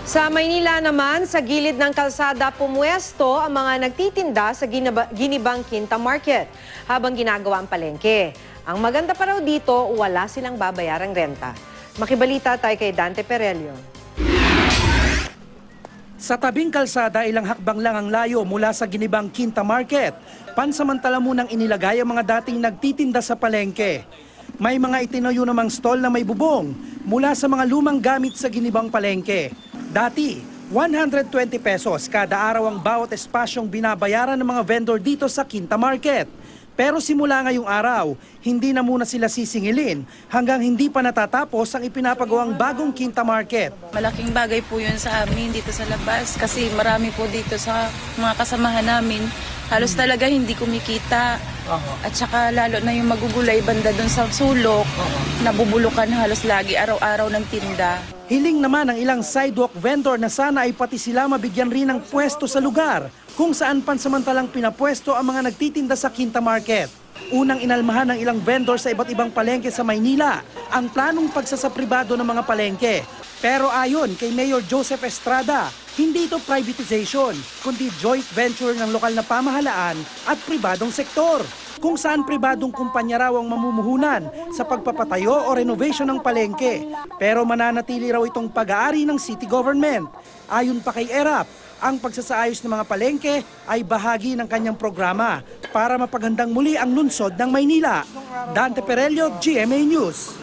Sa Maynila naman, sa gilid ng kalsada pumuesto ang mga nagtitinda sa Ginibang Quinta Market habang ginagawa ang palengke. Ang maganda pa raw dito, wala silang babayarang renta. Makibalita tayo kay Dante Perelio. Sa tabing kalsada, ilang hakbang lang ang layo mula sa Ginibang Quinta Market. Pansamantala munang inilagay ang mga dating nagtitinda sa palengke. May mga itinayo namang stall na may bubong mula sa mga lumang gamit sa Ginibang Palengke. Dati, 120 pesos kada araw ang bawat espasyong binabayaran ng mga vendor dito sa Quinta Market. Pero simula ngayong araw, hindi na muna sila sisingilin hanggang hindi pa natatapos ang ipinapagawang bagong Quinta Market. Malaking bagay po yun sa amin dito sa labas kasi marami po dito sa mga kasamahan namin. Halos talaga hindi kumikita. At saka lalo na yung magugulay banda doon sa sulok, nabubulukan halos lagi araw-araw ng tinda. Hiling naman ng ilang sidewalk vendor na sana ay pati sila mabigyan rin ng pwesto sa lugar kung saan pansamantalang pinapwesto ang mga nagtitinda sa Quinta Market. Unang inalmahan ng ilang vendor sa iba't ibang palengke sa Maynila ang planong pagsasapribado ng mga palengke. Pero ayon kay Mayor Joseph Estrada, hindi ito privatization, kundi joint venture ng lokal na pamahalaan at pribadong sektor, kung saan pribadong kumpanya raw ang mamumuhunan sa pagpapatayo o renovation ng palengke. Pero mananatili raw itong pag-aari ng city government. Ayon pa kay ERAP, ang pagsasaayos ng mga palengke ay bahagi ng kanyang programa para mapaghandang muli ang lungsod ng Maynila. Dante Perelio, GMA News.